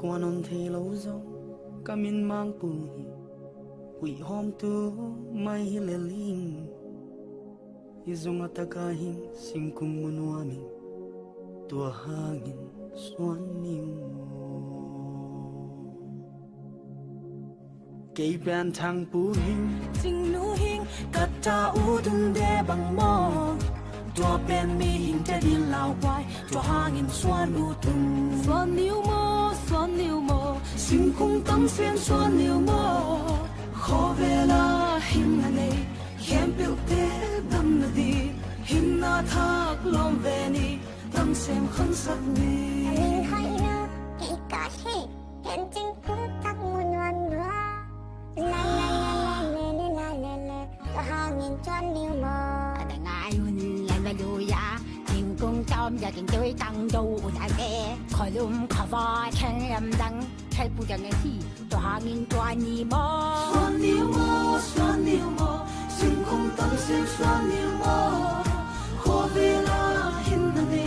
quan on thấy lâu gió cam in mang bùi hủy hôm tu mai lệ linh izong atagahin singkung munuami tua hangin suan niu cây ban thang pu hình tình nu hình cắt ta u đun đe bằng mò tua bên mi hình te đi lao quay tua hangin suan u tung suan niu mo singkung tâm sen suan niu mo khó về la hình này hiểm biểu te đâm na đi hình na thác lom về ni tâm xem khăn sắc ni hay na kỹ cả he hiện chính cũng tắc muôn văn nữa la cho hàng nghìn cho nhiều mơ tại ngài hun lại mà dù ya thiên cung trong và kiện chơi tăng đâu đại kê khỏi lùm khỏi voi khen em đắng thay phụ trợ ngày thi cho hàng nghìn cho nhì mơ xoan niu mơ xin không tâm xem xoan niu mơ khó về la hình na đi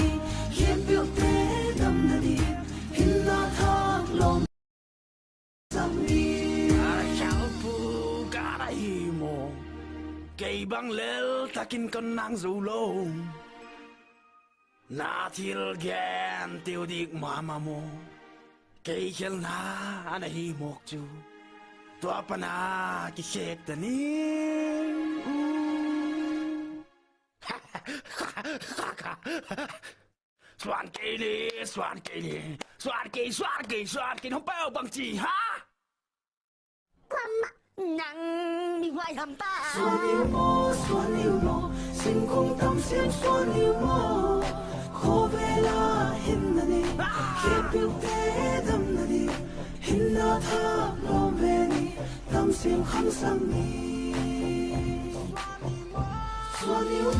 hiểm biểu te đâm na đi hình na thác lom dâm đi sao pu cả đại mồ cây băng lel takin con nang dù lâu na til gen tiêu dik mama mo cây khel na ana hi mok chu tua pana ki shek tani xoan cây đi không bao bằng gì ha nặng đi ngoài hầm ta xoan niu mo xin không tâm xem xoan niu mo khó về la hình na đi hiểm biểu te đâm na đi hình na thác lom về ni tâm xem khăn sang ni xoan niu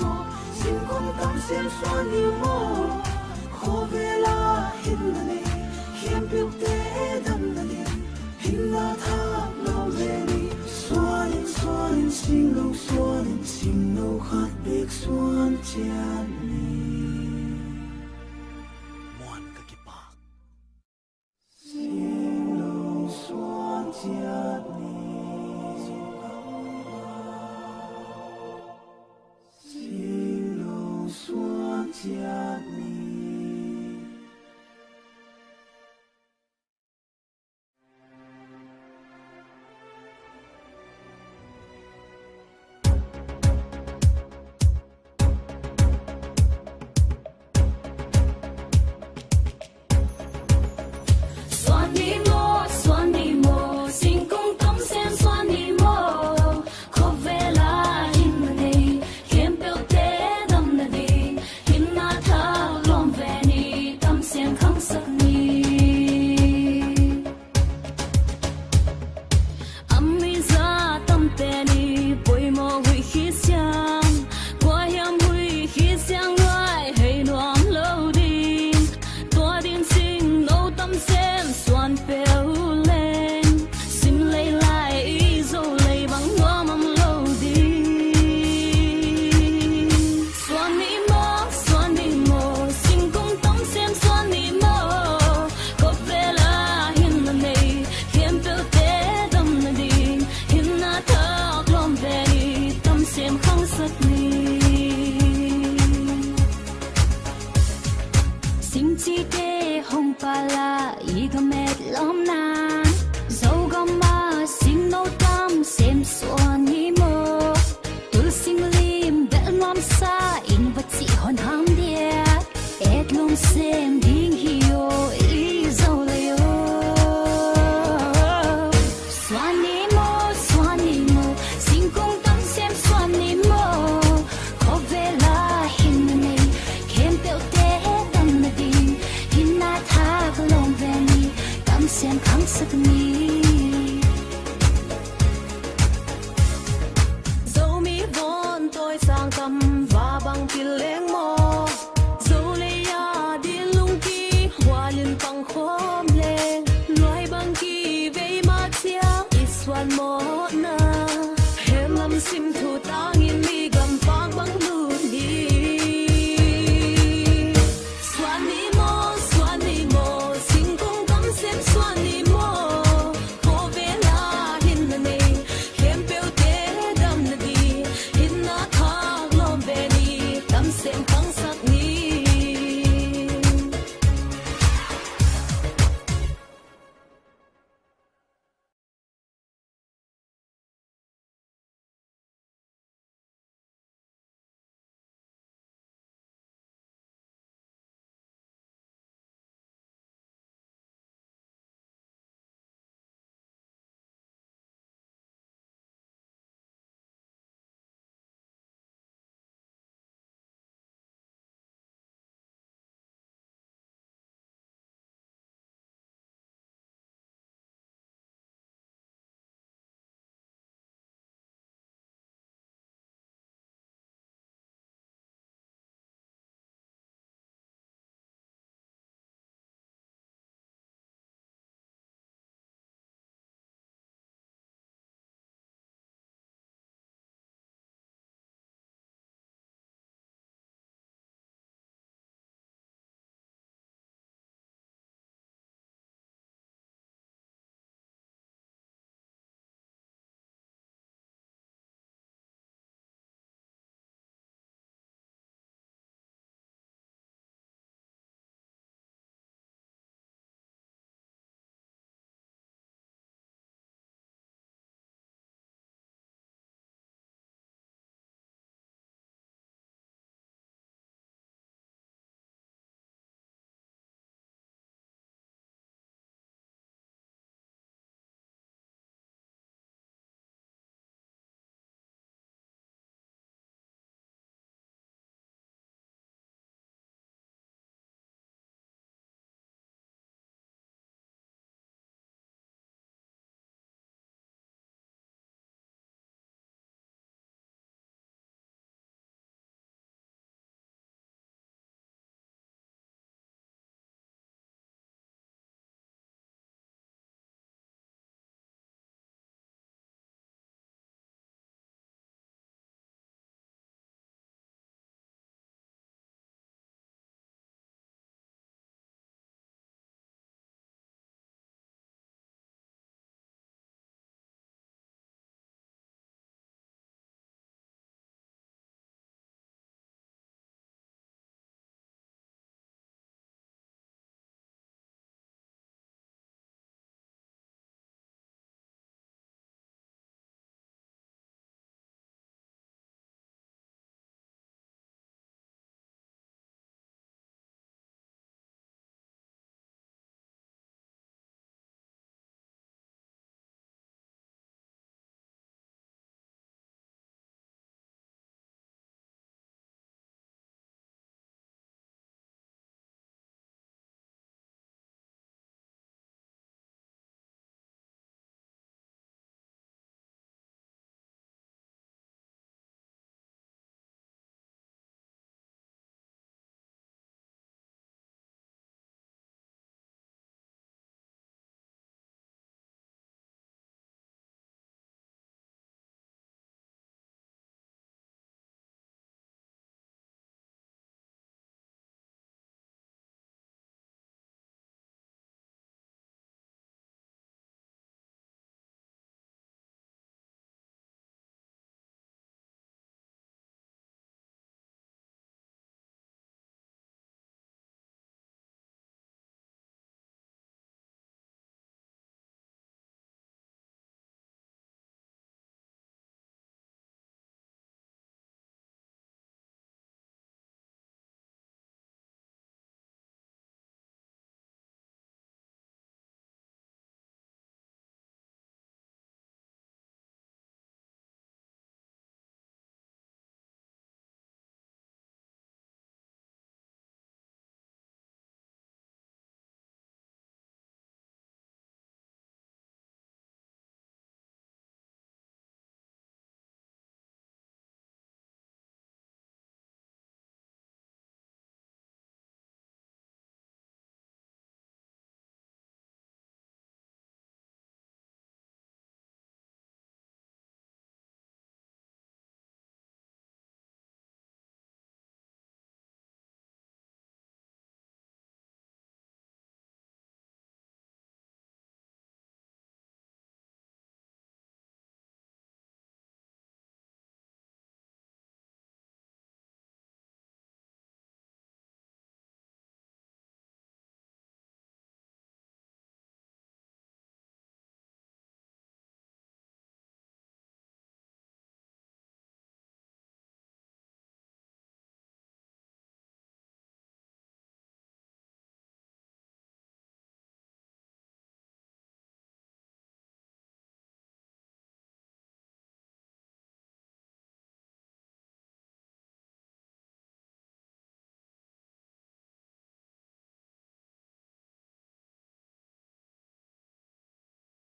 mo xin không tâm xem xoan niu mo khó về la hình na đi hiểm biểu te đâm na đi hình na thác lom về ni xoan in xin lâu khát bếc xoan chán ni muan ka ki pa xin lâu xoan chán ni xin lâu xoan chán ni xoan ni mo xin cung tâm xem xoan ni mo khó về la hình na đi hiểm biểu te đâm na đi hình na thác lom về ni tâm xem khăng sắc ni âm mi ra tâm te ni bồi mò hui khí xiang qua hiểm hui khí xiang ngoài hay loam lâu đi tua điên sinh nâu tâm xem xoan bèo lên xin lấy lại ý dấu lấy bằng hoa mầm lâu đi xoan ni mô xin cung tâm xem xoan ni mô có về là hình na này hiểm biểu te đâm na đi hình na thác lom về đi tâm xem khăng sắc ni xin chi te hong pala i ga met lom na dâu gam ma xin nâu tam xem xoan ni mo tu xin lim bel nom sa in vật si hon ham dia et lom xem ding hiyo i dâu le yo xoan ni mo xin cung tâm xem xoan ni mo khó về la hình na này khem biểu te đâm na đi hình na thác lom về ni tâm xem khăng phăng sa